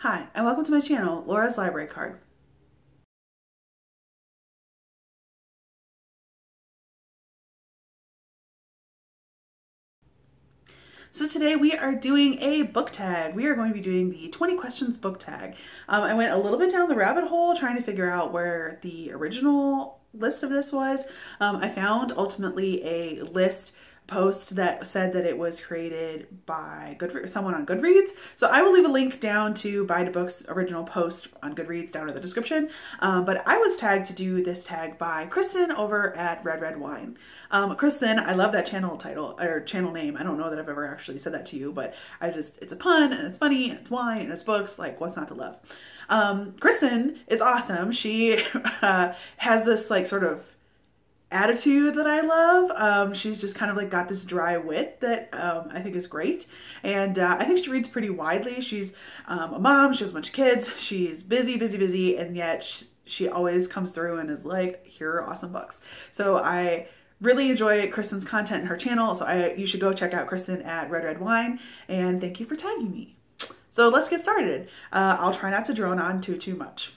Hi, and welcome to my channel, Laura's Library Card. So today we are doing a book tag. We are going to be doing the 20 questions book tag. I went a little bit down the rabbit hole trying to figure out where the original list of this was. I found ultimately a list post that said that it was created by someone on Goodreads. So I will leave a link down to Buy the Book's original post on Goodreads down in the description. But I was tagged to do this tag by Kristen over at Reread Wine. Kristen, I love that channel title or channel name. I don't know that I've ever actually said that to you, but it's a pun and it's funny and it's wine and it's books, like what's not to love. Kristen is awesome. She has this like sort of attitude that I love. She's just kind of like got this dry wit that I think is great. And I think she reads pretty widely. She's a mom, she has a bunch of kids, she's busy, and yet she always comes through and is like, here are awesome books. So I really enjoy Kristen's content in her channel. So you should go check out Kristen at Reread Wine, and thank you for tagging me. So let's get started. I'll try not to drone on too much.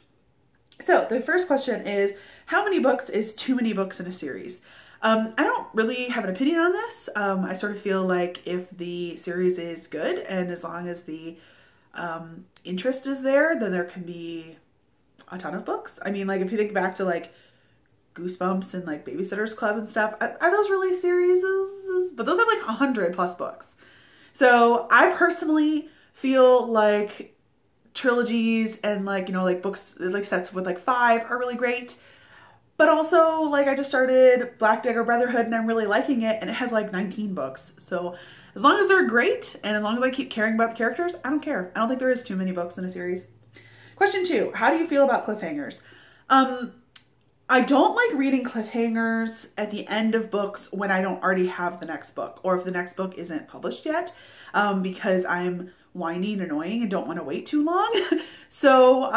So the first question is, how many books is too many books in a series? I don't really have an opinion on this. I sort of feel like if the series is good and as long as the interest is there, then there can be a ton of books. I mean, like if you think back to like Goosebumps and like Babysitter's Club and stuff, are those really series? But those have like 100+ books. So I personally feel like trilogies and like, you know, like books, like sets with like 5 are really great. But also, like, I just started Black Dagger Brotherhood and I'm really liking it, and it has like 19 books. So as long as they're great and as long as I keep caring about the characters, I don't care. I don't think there is too many books in a series. Question 2, how do you feel about cliffhangers? I don't like reading cliffhangers at the end of books when I don't already have the next book, or if the next book isn't published yet, because I'm whiny and annoying and don't want to wait too long. So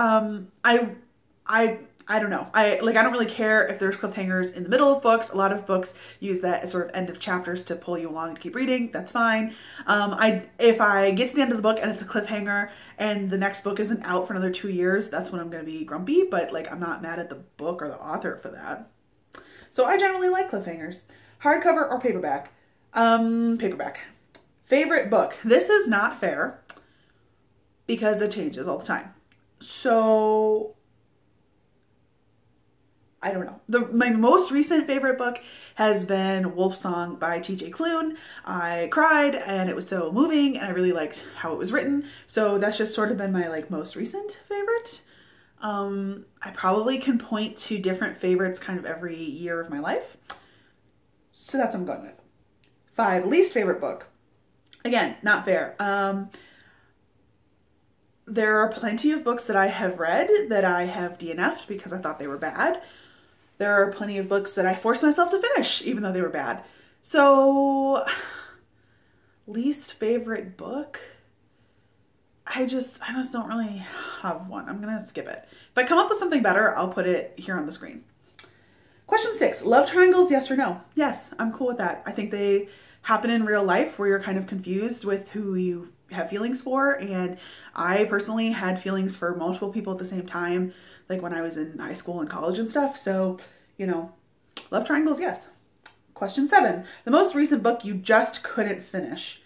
I don't know. I don't really care if there's cliffhangers in the middle of books. A lot of books use that as sort of end of chapters to pull you along to keep reading. That's fine. If I get to the end of the book and it's a cliffhanger and the next book isn't out for another 2 years, that's when I'm going to be grumpy, but like I'm not mad at the book or the author for that. So I generally like cliffhangers. Hardcover or paperback? Paperback. Favorite book? This is not fair because it changes all the time. So I don't know. My most recent favorite book has been Wolfsong by T.J. Klune. I cried and it was so moving and I really liked how it was written. So that's just sort of been my like most recent favorite. I probably can point to different favorites kind of every year of my life. So that's what I'm going with. 5, least favorite book. Again, not fair. There are plenty of books that I have read that I have DNF'd because I thought they were bad. There are plenty of books that I forced myself to finish, even though they were bad. So, least favorite book? I just don't really have one. I'm gonna skip it. If I come up with something better, I'll put it here on the screen. Question 6, love triangles, yes or no? Yes, I'm cool with that. I think they happen in real life where you're kind of confused with who you have feelings for, and I personally had feelings for multiple people at the same time, like when I was in high school and college and stuff. So, you know, love triangles, yes. Question 7, the most recent book you just couldn't finish.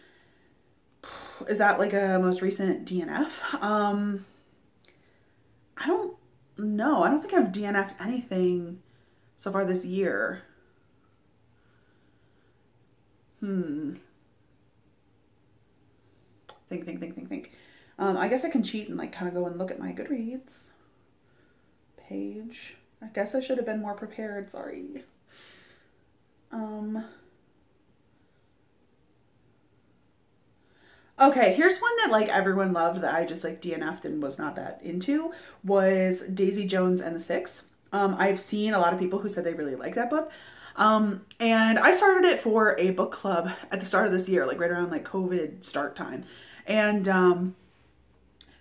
Is that like a most recent DNF? I don't know. I don't think I've DNF'd anything so far this year. Think. I guess I can cheat and like kind of go and look at my Goodreads page. I guess I should have been more prepared, sorry. Okay, here's one that like everyone loved that I just like DNF'd and was not that into, was Daisy Jones and the Six. I've seen a lot of people who said they really like that book. And I started it for a book club at the start of this year, like right around like COVID start time. And I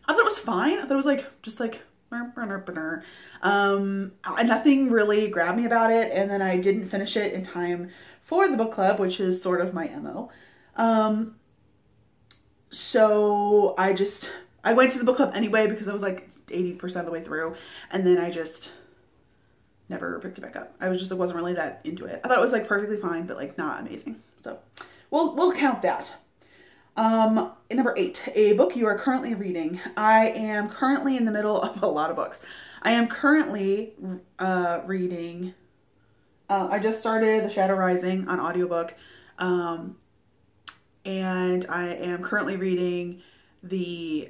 thought it was fine. I thought it was like, just like, nothing really grabbed me about it. And then I didn't finish it in time for the book club, which is sort of my MO. So I I went to the book club anyway because I was like 80% of the way through, and then I just never picked it back up. I wasn't really that into it. I thought it was like perfectly fine, but like not amazing. So we'll count that. Number 8, a book you are currently reading. I am currently in the middle of a lot of books. I am currently reading, I just started The Shadow Rising on audiobook, and I am currently reading the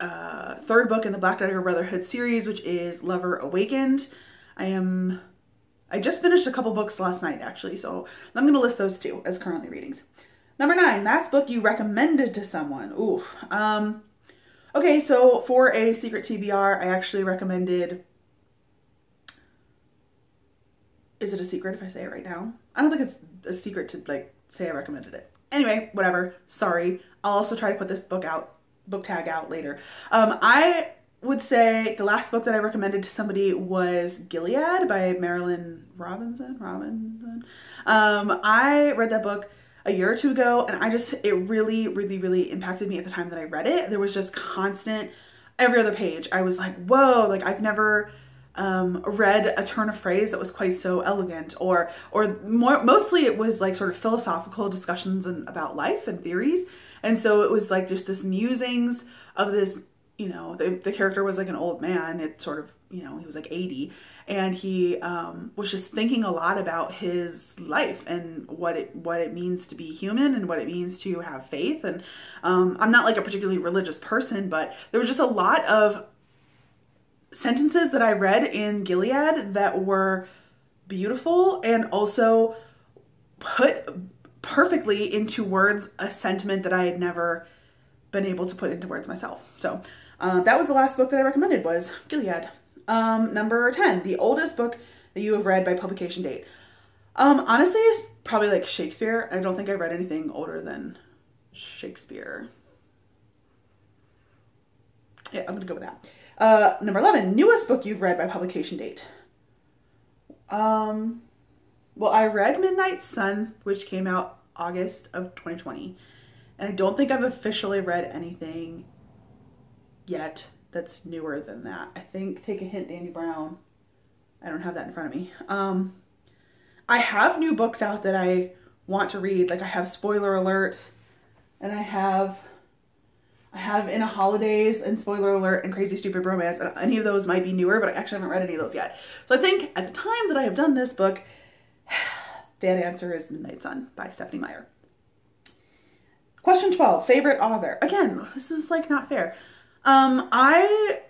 third book in the Black Dagger Brotherhood series, which is Lover Awakened. I just finished a couple books last night actually, so I'm going to list those two as currently readings. Number 9, last book you recommended to someone. Oof. Okay, so for a secret TBR, I actually recommended, is it a secret if I say it right now? I don't think it's a secret to like say I recommended it. Anyway, whatever, sorry. I'll also try to put this book tag out later. I would say the last book that I recommended to somebody was Gilead by Marilynne Robinson. I read that book a year or two ago, and it really, really, really impacted me at the time that I read it. There was just constant, every other page, I was like, whoa, like I've never read a turn of phrase that was quite so elegant, or mostly it was like sort of philosophical discussions about life and theories. And so it was like just this musings of this, you know, the character was like an old man. It sort of, you know, he was like 80, and he was just thinking a lot about his life and what it means to be human and what it means to have faith. And I'm not like a particularly religious person, but there was just a lot of sentences that I read in Gilead that were beautiful and also put perfectly into words a sentiment that I had never been able to put into words myself. So that was the last book that I recommended, was Gilead. Number 10, the oldest book that you have read by publication date. Honestly, it's probably like Shakespeare. I don't think I've read anything older than Shakespeare. Yeah, I'm gonna go with that. Number 11, newest book you've read by publication date. Well, I read Midnight Sun, which came out August of 2020. And I don't think I've officially read anything yet that's newer than that. I think Take a Hint, Danny Brown. I don't have that in front of me. I have new books out that I want to read. Like I have Spoiler Alert, and I have In a Holidays and Spoiler Alert and Crazy Stupid Romance. And any of those might be newer, but I actually haven't read any of those yet. So I think at the time that I have done this book, that answer is Midnight Sun by Stephanie Meyer. Question 12, favorite author. Again, this is like not fair. I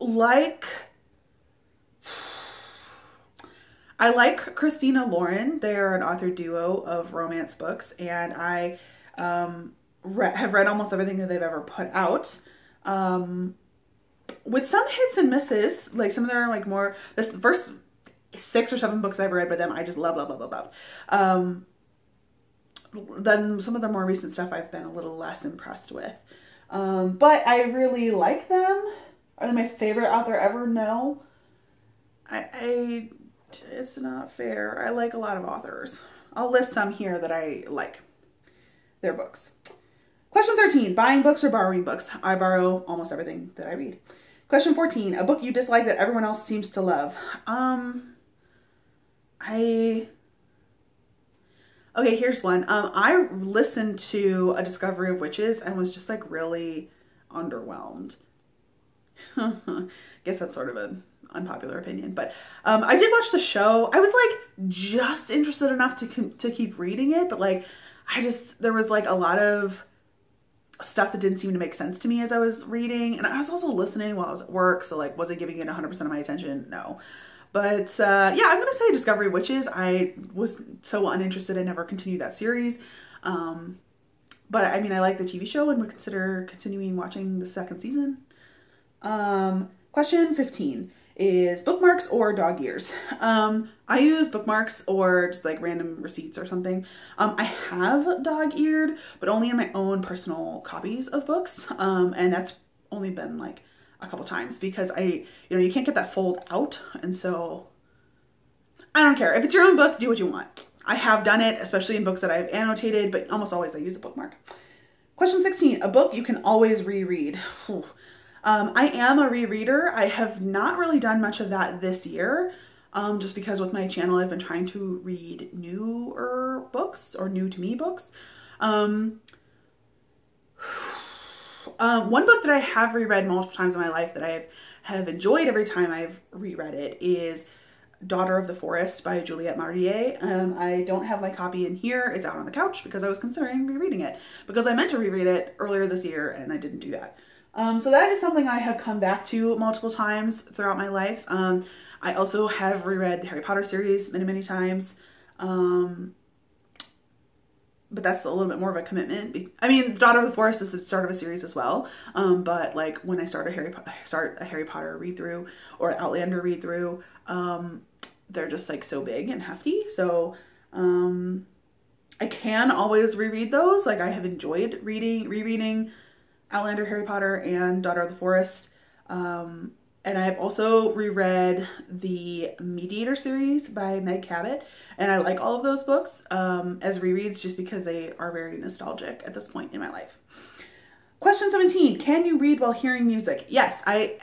like Christina Lauren. They're an author duo of romance books, and I have read almost everything that they've ever put out. With some hits and misses, like some of them are like more, this first 6 or 7 books I've read by them, I just love, love, love, love, love. Then some of the more recent stuff I've been a little less impressed with. But I really like them. Are they my favorite author ever? No. It's not fair. I like a lot of authors. I'll list some here that I like their books. Question 13, buying books or borrowing books? I borrow almost everything that I read. Question 14, a book you dislike that everyone else seems to love. Okay, here's one. I listened to A Discovery of Witches and was just like really underwhelmed. Guess that's sort of an unpopular opinion, but I did watch the show. I was like just interested enough to keep reading it, but like there was like a lot of stuff that didn't seem to make sense to me as I was reading, and I was also listening while I was at work, so like was I giving it 100% of my attention? No. But yeah, I'm going to say Discovery of Witches. I was so uninterested, I never continued that series. But I mean, I like the TV show and would consider continuing watching the 2nd season. Question 15 is bookmarks or dog ears. I use bookmarks or just like random receipts or something. I have dog-eared, but only in my own personal copies of books. And that's only been like a couple times because you can't get that fold out. And so I don't care. If it's your own book, do what you want. I have done it, especially in books that I've annotated, but almost always I use a bookmark. Question 16, a book you can always reread. I am a rereader. I have not really done much of that this year, just because with my channel I've been trying to read newer books or new to me books. One book that I have reread multiple times in my life that I have enjoyed every time I've reread it is Daughter of the Forest by Juliette Martier. I don't have my copy in here. It's out on the couch because I was considering rereading it because I meant to reread it earlier this year and I didn't do that. So that is something I have come back to multiple times throughout my life. I also have reread the Harry Potter series many, many times. But that's a little bit more of a commitment. I mean, Daughter of the Forest is the start of a series as well. But like when I start a Harry Potter read through or Outlander read through, they're just like so big and hefty. So I can always reread those. Like I have enjoyed rereading Outlander, Harry Potter, and Daughter of the Forest. And I've also reread the Mediator series by Meg Cabot. And I like all of those books as rereads just because they are very nostalgic at this point in my life. Question 17, can you read while hearing music? Yes, I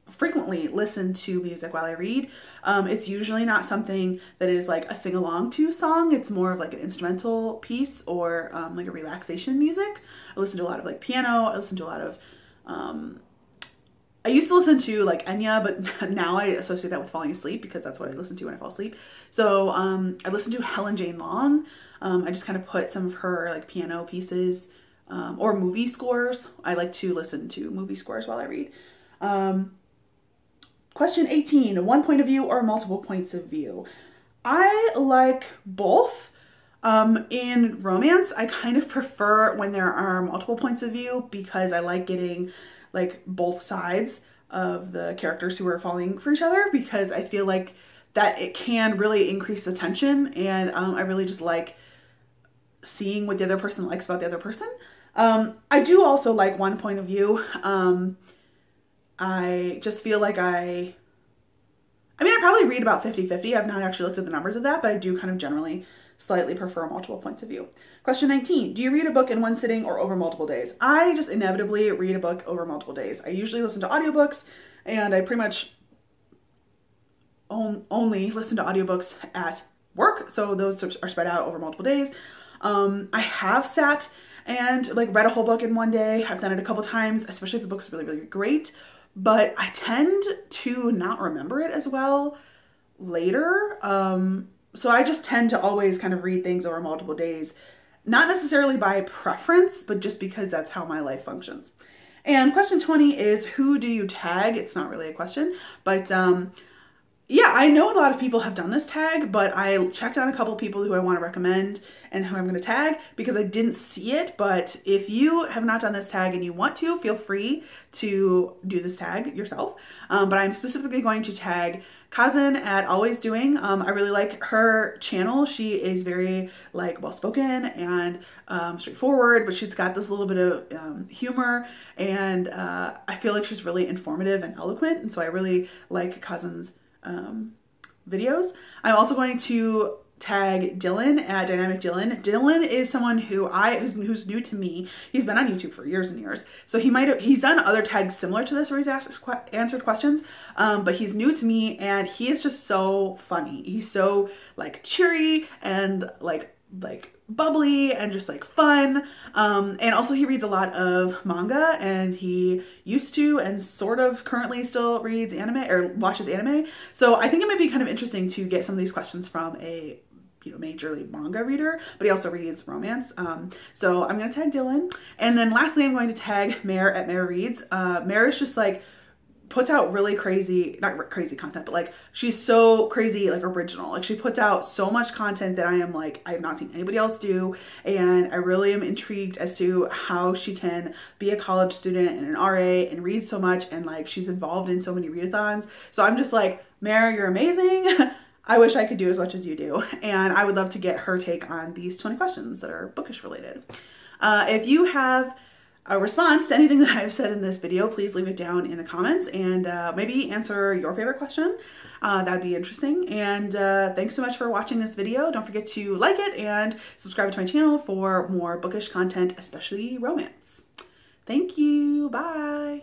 frequently listen to music while I read. It's usually not something that is like a sing-along to song. It's more of like an instrumental piece or like a relaxation music. I listen to a lot of like piano. I listen to a lot of, I used to listen to like Enya, but now I associate that with falling asleep because that's what I listen to when I fall asleep. So I listen to Helen Jane Long. I just kind of put some of her like piano pieces or movie scores. I like to listen to movie scores while I read. Question 18, one point of view or multiple points of view? I like both. In romance, I kind of prefer when there are multiple points of view because I like getting like both sides of the characters who are falling for each other because I feel like that it can really increase the tension and I really just like seeing what the other person likes about the other person. I do also like one point of view. I just feel like I probably read about 50-50. I've not actually looked at the numbers of that, but I do kind of generally slightly prefer multiple points of view. Question 19, do you read a book in one sitting or over multiple days? I just inevitably read a book over multiple days. I usually listen to audiobooks and I pretty much only listen to audiobooks at work. So those are spread out over multiple days. I have sat and like read a whole book in one day. I've done it a couple times, especially if the book's really, really great, but I tend to not remember it as well later. So I just tend to always kind of read things over multiple days, not necessarily by preference, but just because that's how my life functions. And question 20 is, who do you tag? It's not really a question, but yeah, I know a lot of people have done this tag, but I checked on a couple of people who I want to recommend and who I'm going to tag because I didn't see it. But if you have not done this tag and you want to, feel free to do this tag yourself. But I'm specifically going to tag Kazan at Always Doing. I really like her channel. She is very like well-spoken and straightforward, but she's got this little bit of humor and I feel like she's really informative and eloquent. And so I really like Kazan's videos. I'm also going to tag Dylan at Dynamic Dylan. Dylan is someone who's new to me. He's been on YouTube for years and years. So he's done other tags similar to this where he's answered questions, but he's new to me and he is just so funny. He's so like cheery and like bubbly and just like fun. And also he reads a lot of manga and he used to and sort of currently still reads anime or watches anime. So I think it might be kind of interesting to get some of these questions from a majorly manga reader, but he also reads romance. So I'm going to tag Dylan. And then lastly, I'm going to tag Mare at Mare Reads. Mare is just like puts out really crazy, not crazy content, but like she's so crazy, like original. Like she puts out so much content that I am like, I have not seen anybody else do. And I really am intrigued as to how she can be a college student and an RA and read so much. And like, she's involved in so many readathons. So I'm just like, Mare, you're amazing. I wish I could do as much as you do. And I would love to get her take on these 20 questions that are bookish related. If you have a response to anything that I've said in this video, please leave it down in the comments and maybe answer your favorite question. That'd be interesting. And thanks so much for watching this video. Don't forget to like it and subscribe to my channel for more bookish content, especially romance. Thank you. Bye.